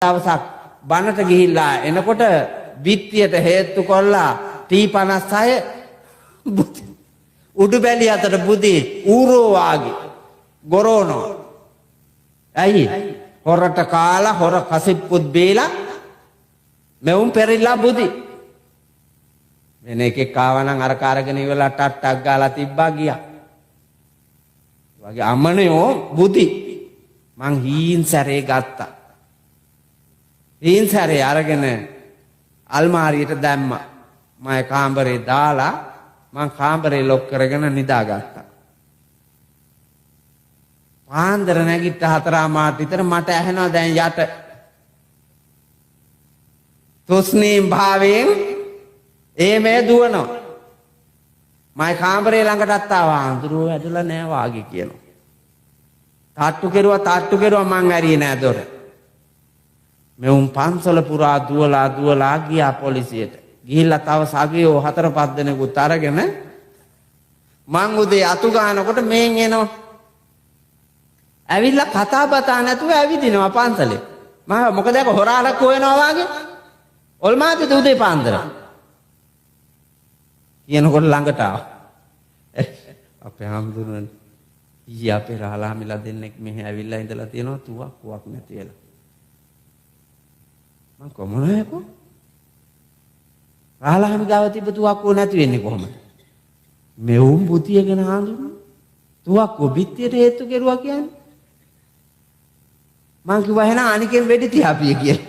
දවසක් බනට ගිහිල්ලා එනකොට බිත්තියට හේතු කොල්ලා T56 උඩු බැලි අතට බුදි ඌරෝ වාගේ ගොරෝනෝ. ඇයි හොරට කාලා හොර කසිප්පුත් බීලා මෙවුන් පෙරිලා බුදි. වෙන එකෙක් ආවනම් අර කාරගෙන ඉවලා ටට්ටක් ගාලා තිබ්බා ගියා. වගේ අමනයෝ බුදි. මං හීන් සැරේ ගත්තා. හීන් සැරේ අරගෙන අල්මාරියට දැම්මා. මම කාමරේ දාලා මං කාමරේ ලොක් කරගෙන නිදාගත්තා. පාන්දර නැගිට 4 මාට විතර මට ඇහෙනවා දැන් යට තුස්නීම් භාවයෙන් මේ දුවනවා. මම කාමරේ ළඟටත් ආවා. අඳුරුව ඇදලා නෑ වාගේ කියනවා. තාට්ටු කෙරුවා මං ඇරියේ නෑ දොර. මෙවුන් පන්සල පුරා දුවලා ගියා පොලිසියට. ගිහිල්ලා තව සගියෝ 4-5 දෙනෙකුත් අරගෙන මං උදේ අතු ගන්නකොට මේන් එනවා. ඇවිල්ලා කතා බතා නැතුව ඇවිදිනවා පන්සලේ. මම මොකද ඒක හොරාලක් හොයනවා වාගේ. ඔල්මාදේ උදේ පාන්දර. කියනකොට ළඟට ආවා. අපේ හම්දුනනේ ඊයේ අපේ රාලාමිලා දෙන්නෙක් මෙහෙ ඇවිල්ලා ඉඳලා තියෙනවා තුවක්කුවක් නැති වෙලා. මං කොමුණේකෝ රාලාමි ගාව තිබ්බ තුවක්කුව නැති වෙන්නේ කොහොමද? මෙවුන් බුතියගෙන හාඳුනන තුවක්කුව බිත්තියට හේතු කෙරුවා කියන්නේ. මං කිව්වා එහෙනම් අනිකෙන් වෙඩි තියාපිය කියලා.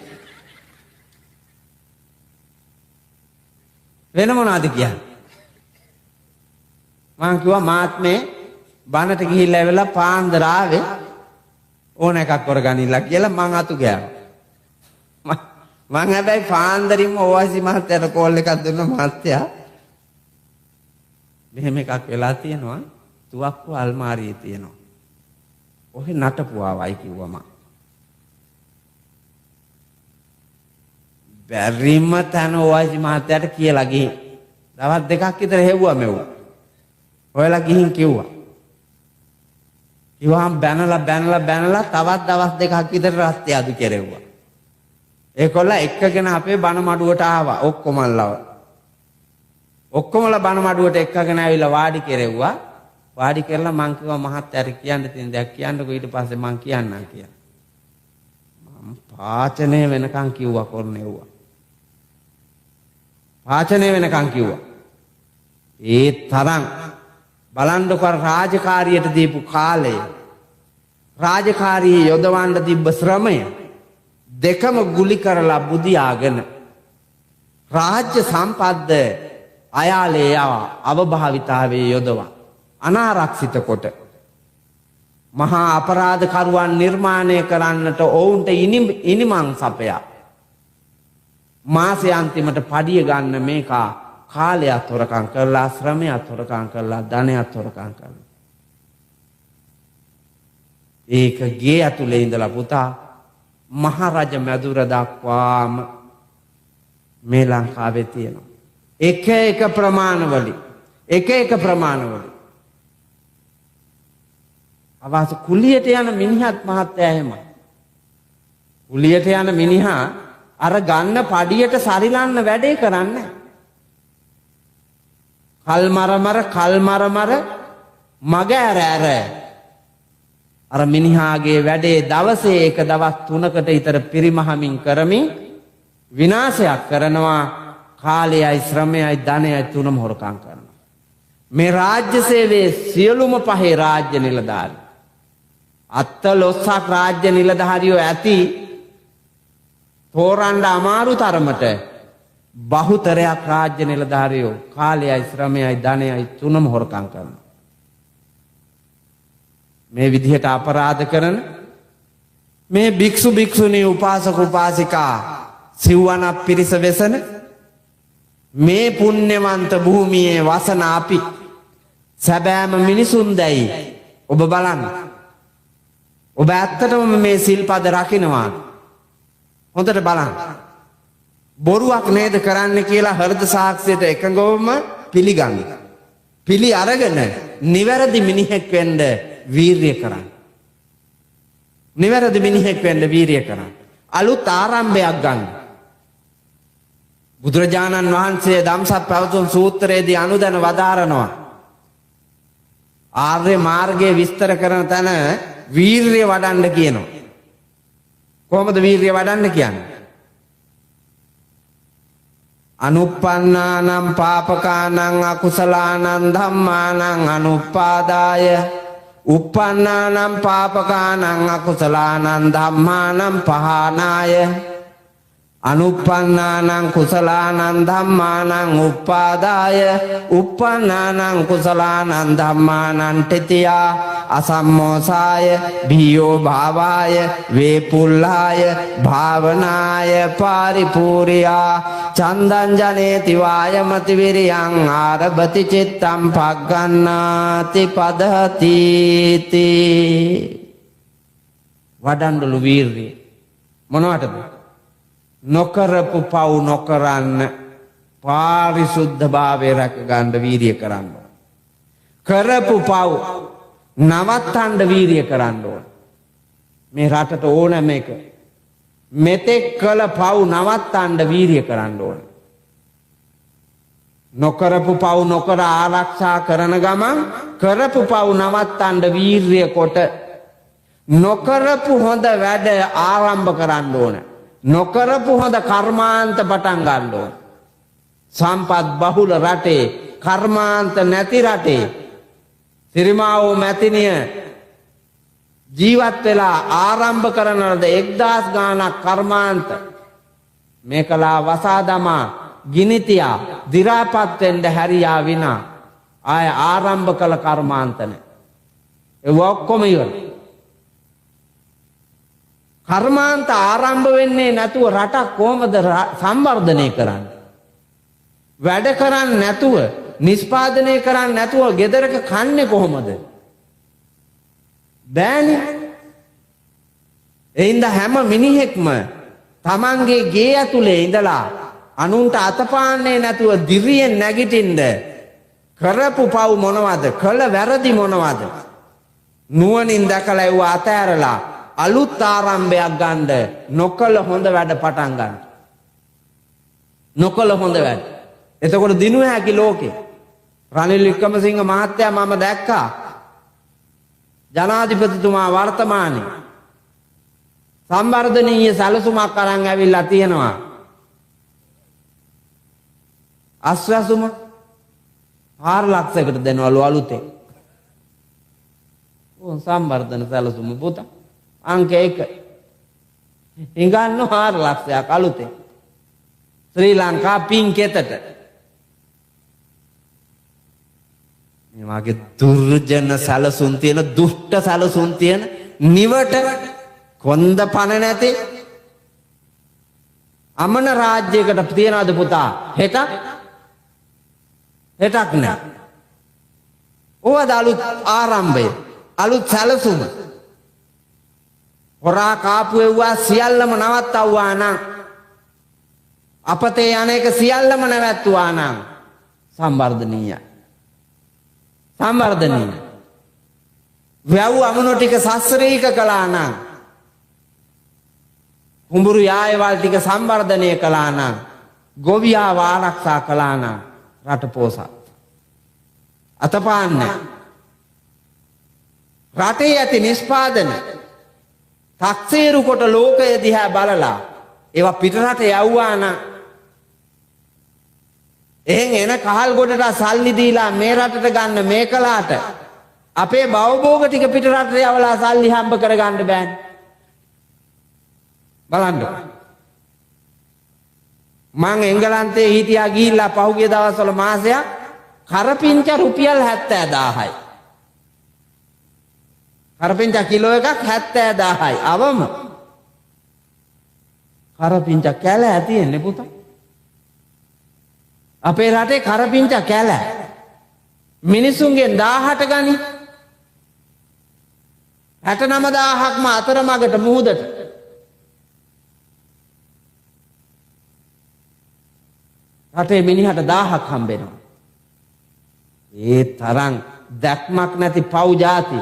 වෙන මොනවද කියන්නේ? මං කිව්වා මාත්මේ බනට ගිහිල්ලා ඇවිල්ලා පාන්දර ආවේ ඕන එකක් කරගනින්න කියලා මං අතු ගෑවා. මං හැබැයි පාන්දරින්ම ඕවාසි මහත්තයාට කෝල් එකක් දුන්න මහත්තයා මෙහෙම එකක් වෙලා තියෙනවා තුවක්කුව අල්මාරියේ තියෙනවා. ඔහෙ නටපුවාවයි කිව්වා මං. බැරිම තැන ඕවාසි මහත්තයාට කියලා ගිහින් දවස් 2ක් විතර හෙව්වා මෙව්ව. ඔයලා ගිහින් කිව්වා. ඉවහම් බැනලා තවත් දවස් 2ක් විතර රස්තිය අදු කෙරෙව්වා. ඒකොල්ල එක්කගෙන අපේ බණ මඩුවට ආවා ඔක්කොමලා බණ මඩුවට එක්කගෙන ඇවිල්ලා වාඩි කෙරෙව්වා. වාඩි කරලා මං කිව්වා මහත්තයාට කියන්න තියෙන දෙයක් කියන්නකෝ ඊට පස්සේ මං කියන්නම් කියලා. මම පාචනේ වෙනකන් කිව්වා කොරනෙව්වා. පාචනේ වෙනකන් කිව්වා. ඒ තරම් බලන්නකො රාජකාරියට දීපු කාලය රාජකාරියේ යොදවන්න තිබ්බ ශ්‍රමය දෙකම ගුලි කරලා බුදියාගෙන රාජ්‍ය සම්පත්ද අයාලේ අවභාවිතාවේ යොදවා අනාරක්ෂිත කොට මහා අපරාධකරුවන් නිර්මාණය කරන්නට ඔවුන්ට ඉනිමං සපයා මාසේ අන්තිමට පඩිය ගන්න මේකා කාලයක් හොරකම් කරලා ශ්‍රමයක් හොරකම් කරලා ධනයක් හොරකම් කරලා ඒක ගේ ඇතුලේ ඉඳලා පුතා මහරජ මැදුර දක්වාම මේ ලංකාවේ තියෙනවා. එක එක ප්‍රමාණවලින් අවශ්‍ය කුලියට යන මිනිහත් මහත්තයා එහෙමයි. කුලියට යන මිනිහා අර ගන්න පඩියට සරිලන්න වැඩේ කරන්නේ. කල්මරමර මග ඇර අර මිනිහාගේ වැඩේ දවසේ එක දවස් 3කට විතර පිරිමහමින් කරමින් විනාශයක් කරනවා. කාලයයි ශ්‍රමයයි ධනයයි තුනම හොරකම් කරනවා. මේ රාජ්‍ය සේවයේ සියලුම පහේ රාජ්‍ය නිලධාරී අත්තලොස්සක් රාජ්‍ය නිලධාරියෝ ඇති තෝරන්න අමාරු තරමට බහුතරයක් රාජ්‍ය නිලධාරියෝ කාලයයි ශ්‍රමයයි ධනයයි තුනම හොරකම් කරනවා. මේ විදිහට අපරාධ කරන මේ භික්ෂු භික්ෂුණී උපාසක උපාසිකා සිව්වනක් පිරිස වෙසන මේ පුණ්‍යවන්ත භූමියේ වසන අපි සැබෑම මිනිසුන් දැයි ඔබ බලන්න. ඔබ ඇත්තටම මේ සිල්පද රකින්නවා. හොඳට බලන්න. බොරුවක් නේද කරන්න කියලා හෘද සාක්ෂියට එකඟවම පිළිගන්න. පිළි අරගෙන නිවැරදි මිනිහෙක් වෙන්න වීර්ය කරන්න. නිවැරදි මිනිහෙක් වෙන්න වීර්ය කරන්න. අලුත් ආරම්භයක් ගන්න. බුදුරජාණන් වහන්සේ ධම්සත් පැවතුම් සූත්‍රයේදී අනුදැන වදාරනවා. ආර්ය මාර්ගයේ විස්තර කරන තැන වීරිය වඩන්න කියනවා. කොහොමද වීරිය වඩන්න කියන්නේ? අනුප්පන්නානම් පාපකානං අකුසලානං ධම්මානං අනුප්පාදාය uppannānaṁ pāpakānaṁ akusalaanaṁ dhammānaṁ pahānāya anuppannānaṁ kusalaanaṁ dhammānaṁ uppādāya uppannānaṁ kusalaanaṁ dhammānaṁ titiyā asammosāya bhiyo bhāvāya vepullāya bhāvanāya pāripūriyā චන්දං ජනේති වායමති විරියං ආරභති චිත්තං පග්ගණ්ණාති පදහති. වඩන්නලු වීර්යය මොනවටද? නොකරපු පව් නොකරන්න, පාරිශුද්ධභාවය රැක ගන්න වීර්යය කරන්න ඕන. කරපු පව් නවත්තන්න වීර්යය කරන්න ඕන. මේ රටට ඕන මේක. මෙතෙක් කළ පව් නවත්තන්න වීර්යය කරන්න ඕන. නොකරපු පව් නොකර ආරක්ෂා කරන ගමන් කරපු පව් නවත්තන්න වීර්යය කොට නොකරපු හොඳ වැඩ ආරම්භ කරන්න ඕන. නොකරපු හොඳ කර්මාන්ත පටන් ගන්න ඕන. සම්පත් බහුල රටේ, කර්මාන්ත නැති රටේ සිරිමාවෝ මැතිනිය ජීවත් වෙලා ආරම්භ කරන ලද 1000 ගාණක් කර්මාන්ත මේ කලා වසා දමා ගිනිතියා දි รา පත් වෙන්න හැරියා විනා ආය ආරම්භ කළ කර්මාන්ත නැහැ. ඒ ඔක්කොම ඉවර. කර්මාන්ත ආරම්භ වෙන්නේ නැතුව රටක් කොහොමද සංවර්ධනය කරන්නේ? වැඩ කරන්නේ නැතුව, නිෂ්පාදනය කරන්නේ නැතුව ගෙදරක කන්නේ කොහොමද? බෑනේ. එයින්ද හැම මිනිහෙක්ම තමන්ගේ ගේ ඇතුලේ ඉඳලා අනුන්ට අතපාන්නේ නැතුව දිරියෙන් නැගිටින්න කරපු පව් මොනවද? කළ වැරදි මොනවද? නුවණින් දැකලා ඒව අතෑරලා අලුත් ආරම්භයක් ගන්න. නොකළ හොඳ වැඩ පටන් ගන්න. නොකළ හොඳ වැඩ. එතකොට දිනුව හැකි ලෝකේ. රනිල් වික්‍රමසිංහ මහත්තයා මම දැක්කා. ජනාධිපතිතුමා වර්තමානයේ සංවර්ධනීය සැලසුමක් අරන් ඇවිල්ලා තියෙනවා. අස්වැසුම 4 ලක්ෂයකට දෙනවලු අලුතෙන්. ඕන් සංවර්ධන සැලසුම පුතා. අංක 1. ඉංගන්න 4 ලක්ෂයක් අලුතෙන්. ශ්‍රී ලංකා පින්කෙතට. මේ වාගේ දුර්ජන සැලසුම් තියෙන, දුෂ්ට සැලසුම් තියෙන, නිවට කොන්ද පණ නැති අමන රාජ්‍යයකට තියනවාද පුතා හෙටක්? හෙටක් නෑ. ඕවද අලුත් ආරම්භය, අලුත් සැලසුම. හොරා කාපු එව්වා සියල්ලම නවත්තවුවා නම්, අපතේ අනේක සියල්ලම නැවැත්තුවා නම් සංවර්ධනීයයි. සංවර්ධනීය. වැව් අමුණු ටික සස්ත්‍රීක කළා නම්, කුඹුරු යායවල් ටික සංවර්ධනය කළා නම්, ගොවියාව ආරක්ෂා කළා නම් රට පෝසත්. අතපාන්නේ. රටේ ඇති නිෂ්පාදන තක්සේරු කොට ලෝකය දිහා බලලා ඒවා පිටරට යවුවා නම්, එහෙන් එන කහල් ගොඩට සල්ලි දීලා මේ රටට ගන්න මේ කලාට අපේ බවභෝග ටික පිටරට යවලා සල්ලි හම්බ කරගන්න බෑනේ. බලන්න. මං එංගලන්තේ හිටියා ගිහිල්ලා පහුගිය දවස්වල මාසයක් කරපිංච රුපියල් 70000යි. කරපිංච කිලෝ එකක් 70000යි. අවම. කරපිංච කැලෑ තියෙන්නේ පුතා. අපේ රටේ කරපිංච කැලෑ. මිනිසුන්ගෙන් 1000ට ගනි. 69000ක්ම අතරමඟට මුහුදට. රටේ මිනිහට 1000ක් හම්බෙනවා. ඒ තරම් දැක්මක් නැති පව් જાති.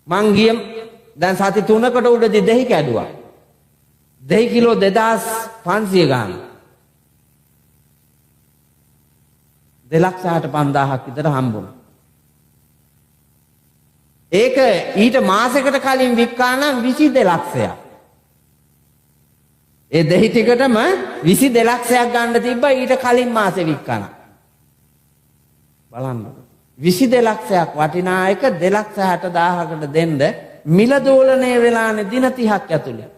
මං ගියම් දැන් සති 3කට උඩදී දෙහි කැඩුවා. දෙහි කිලෝ 2500 ගන්න. 2,65,000ක් විතර හම්බුණා. ඒක ඊට මාසයකට කලින් වික්කා නම් 22 ලක්ෂයක්. ඒ දෙහි ටිකටම 22 ලක්ෂයක් ගන්න තිබ්බා ඊට කලින් මාසේ වික්කන. බලන්න. 22 ලක්ෂයක් වටිනා එක 2,60,000කට දෙන්න මිල දෝලණය වෙලානේ දින 30ක් ඇතුළේ.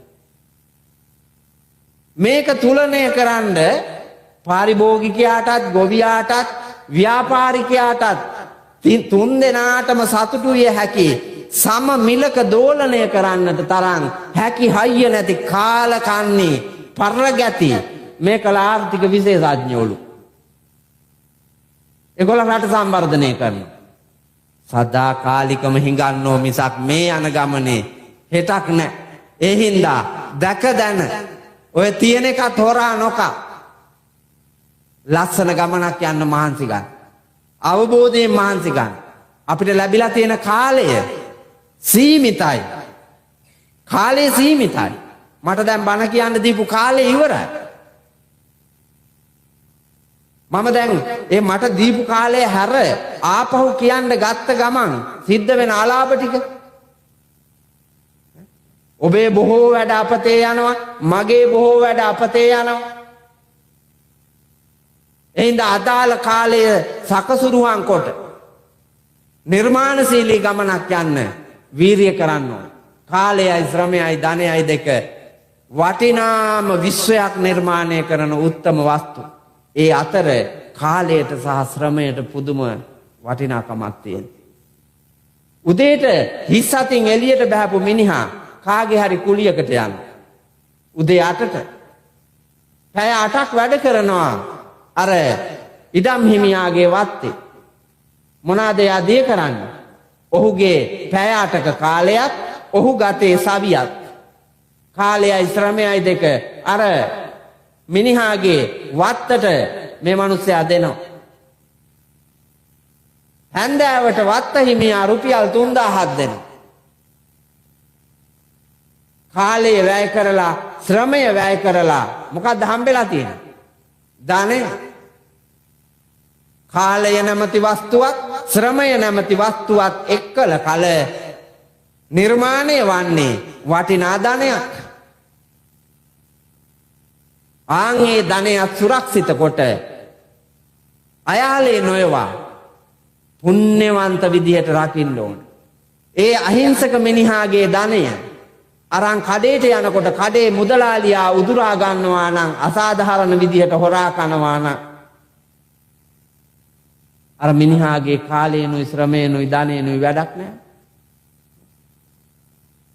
මේක තුලණය කරන්න පාරිභෝගිකයාටත් ගොවියාටත් ව්‍යාපාරිකයාටත් තුන් දෙනාටම සතුටු විය හැකි සම මිලක දෝලණය කරන්නට තරම් හැකි හයිය නැති කාලකන්ණි පරගැති මේ කල ආර්ථික විශේෂඥයෝලු. ඒගොල්ලෝ රට සම්වර්ධනය කරනවා. සදා කාලිකම හිඟන්නෝ මිසක් මේ යන ගමනේ හෙටක් නැහැ. ඒ හින්දා දැක දැන ඔය තියෙන එකත් හොරා නොකා ලස්සන ගමනක් යන්න මහන්සි ගන්න. අවබෝධයෙන් මහන්සි ගන්න. අපිට ලැබිලා තියෙන කාලය සීමිතයි. කාලය සීමිතයි. මට දැන් බණ කියන්න දීපු කාලය ඉවරයි. මම දැන් ඒ මට දීපු කාලය හැර ආපහු කියන්න ගත්ත ගමන් සිද්ධ වෙන ආලාභ ටික ඔබේ බොහෝ වැඩ අපතේ යනවා. මගේ බොහෝ වැඩ අපතේ යනවා. එහින්ද අදාළ කාලය සකසුරුවන් කොට නිර්මාණශීලී ගමනක් යන්න වීරිය කරන්න ඕන. කාලයයි ශ්‍රමයයි ධනයයි දෙක වටිනාම විශ්වයක් නිර්මාණය කරන උත්තම වස්තු. ඒ අතර කාලයට සහ ශ්‍රමයට පුදුම වටිනාකමක් තියෙනවා. උදේට හිස් අතින් එළියට බහපු මිනිහා කාගේ හරි කුලියකට යන උදේ 8ට පැය 8ක් වැඩ කරනවා අර ඉඩම් හිමියාගේ වත්තේ. මොනවාද යදී කරන්නේ? ඔහුගේ පැය 8ක කාලයක් ඔහු ගතේ සවියක් කාලයයි ශ්‍රමයයි දෙක අර මිනිහාගේ වත්තට මේ මිනිස්සයා දෙනවා. හැන්දෑවට වත්ත හිමියා රුපියල් 3000ක් දෙනවා. කාලය වැය කරලා ශ්‍රමය වැය කරලා මොකක්ද හම්බෙලා තියෙන්නේ? ධනය. කාලය නැමැති වස්තුවක් ශ්‍රමය නැමැති වස්තුවක් එක්කල කල නිර්මාණය වන්නේ වටිනා ධනයක්. ආන්ගේ ධනයත් සුරක්ෂිත කොට අයාලේ නොයවා පුණ්‍යවන්ත විදිහට රකින්න ඕන. ඒ අහිංසක මිනිහාගේ ධනය අරන් කඩේට යනකොට කඩේ මුදලාලියා උදුරා ගන්නවා නම් අසාධාරණ විදිහට හොරා කනවා නම් අර මිනිහාගේ කාලේනුයි ශ්‍රමේනුයි ධනේනුයි වැඩක් නැහැ.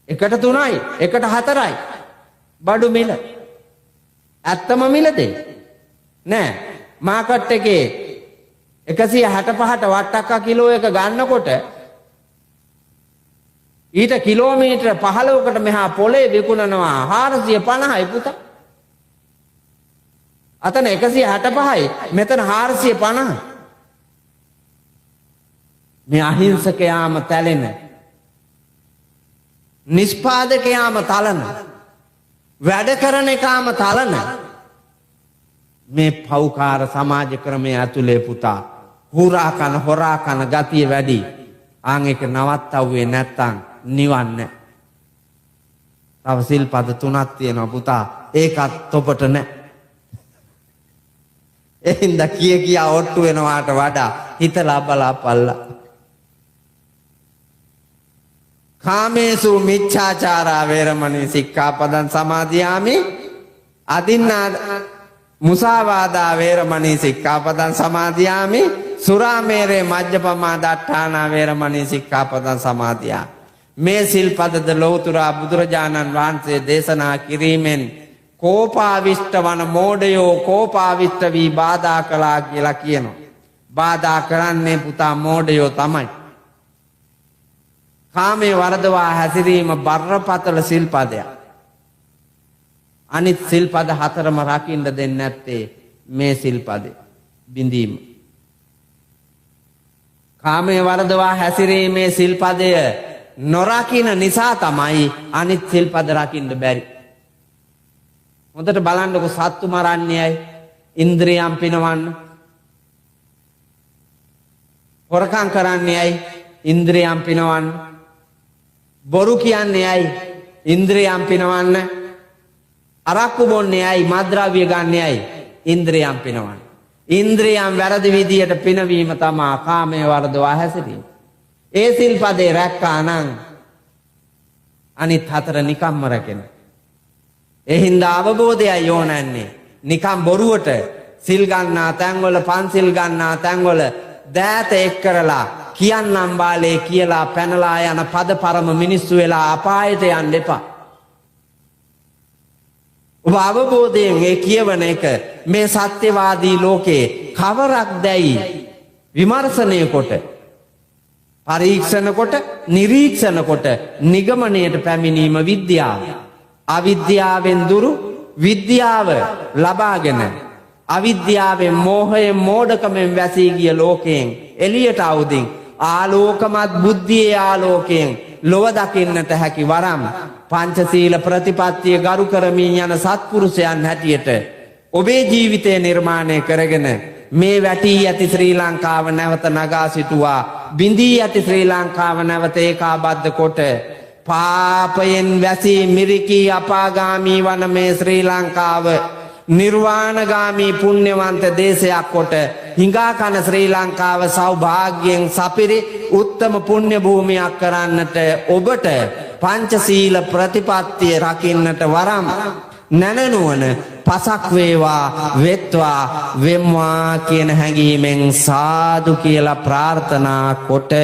1ට 3යි 1ට 4යි බඩු මිල. ඇත්තම මිලද? නෑ. මාකට් එකේ 165ට වට්ටක්ක කිලෝ එක ගන්නකොට ඊට කිලෝමීටර 15කට මෙහා පොලේ විකුණනවා 450යි පුතා. අතන 165යි මෙතන 450. මේ අහිංසකයාම තැලෙන නිෂ්පාදකයාම තලන වැඩ කරන එකාම තලන මේ පෞකාර සමාජ ක්‍රමය ඇතුලේ පුතා හුරා කන හොරා කන ගතිය වැඩි. ආන් එක නවත්තවුවේ නැත්තම් නිවන් නැහැ. තව සිල්පද 3ක් තියෙනවා පුතා. ඒකත් තොපට නැහැ. එහෙන්ද කියා ඔට්ටු වෙනවාට වඩා හිතලා බලාපල්ලා. කාමේසු මිච්ඡාචාරා වේරමණී සික්ඛාපදං සමාදියාමි අදින්නා මුසාවාදා වේරමණී සික්ඛාපදං සමාදියාමි සුරාමේරේ මජ්ජපමා දට්ඨානා වේරමණී සික්ඛාපදං සමාදියා. මේ සිල්පදද ලෞතුරා බුදුරජාණන් වහන්සේ දේශනා කිරීමෙන් කෝපාවිෂ්ඨ වන මෝඩයෝ කෝපාවිෂ්ඨ වී බාධා කළා කියලා කියනවා. බාධා කරන්නේ පුතා මෝඩයෝ තමයි. කාමයේ වරදවා හැසිරීම බරපතල සිල්පදයක්. අනිත් සිල්පද 4ම රකින්න දෙන්නේ නැත්තේ මේ සිල්පදේ බිඳීම. කාමයේ වරදවා හැසිරීමේ සිල්පදය නොරකින්න නිසා තමයි අනිත් සිල්පද රකින්න බැරි. හොඳට බලන්නකො සත්තු මරන්නේයි ඉන්ද්‍රියම් පිනවන්න. හොරකම් කරන්නේයි ඉන්ද්‍රියම් පිනවන්න. බොරු කියන්නේයි ඉන්ද්‍රියම් පිනවන්න. අරක්කු බොන්නේයි මත්ද්‍රව්‍ය ගන්නේයි ඉන්ද්‍රියම් පිනවන්න. ඉන්ද්‍රියම් වැරදි විදියට පිනවීම තමා කාමයේ වර්ධවා හැසිරීම. ඒ සිල්පදේ රැක්කා නම් අනිත් හතර නිකම්ම රැකෙන. ඒ හින්දා අවබෝධයයි ඕනන්නේ. නිකම් බොරුවට සිල් ගන්නා තැන්වල පන්සිල් ගන්නා තැන්වල දෑත එක් කරලා කියන්නම් බාලේ කියලා පැනලා යන පද පරම මිනිස්සු වෙලා අපායට යන්න එපා. ඔබ අවබෝධයෙන් ඒ කියවන එක මේ සත්‍යවාදී ලෝකේ කවරක් දැයි විමර්ශනය කොට පරීක්ෂණ කොට නිරීක්ෂණ කොට නිගමනයට පැමිණීම විද්‍යාව. අවිද්‍යාවෙන් දුරු විද්‍යාව ලබාගෙන අවිද්‍යාවෙන් මෝහයෙන් මෝඩකමෙන් වැසී ගිය ලෝකයෙන් එළියට අවුදින් ආලෝකමත් බුද්ධියේ ආලෝකයෙන් ලොව දකින්නට හැකි වරම් පංචශීල ප්‍රතිපත්තිය ගරු කරමින් යන සත්පුරුෂයන් හැටියට ඔබේ ජීවිතය නිර්මාණය කරගෙන මේ වැටී ඇති ශ්‍රී ලංකාව නැවත නගා සිටුවා බිඳී ඇති ශ්‍රී ලංකාව නැවත ඒකාබද්ධ කොට පාපයෙන් වැසී මිරිකී අපාගාමී වන මේ ශ්‍රී ලංකාව නිර්වාණගාමී පුණ්‍යවන්ත දේශයක් කොට හිඟා කන ශ්‍රී ලංකාව සෞභාග්‍යයෙන් සපිරි උත්තම පුණ්‍ය භූමියක් කරන්නට ඔබට පංචශීල ප්‍රතිපත්තිය රකින්නට වරම් නැනනුවන පසක් වේවා වෙත්වා වෙම්වා කියන හැඟීමෙන් සාදු කියලා ප්‍රාර්ථනා කොට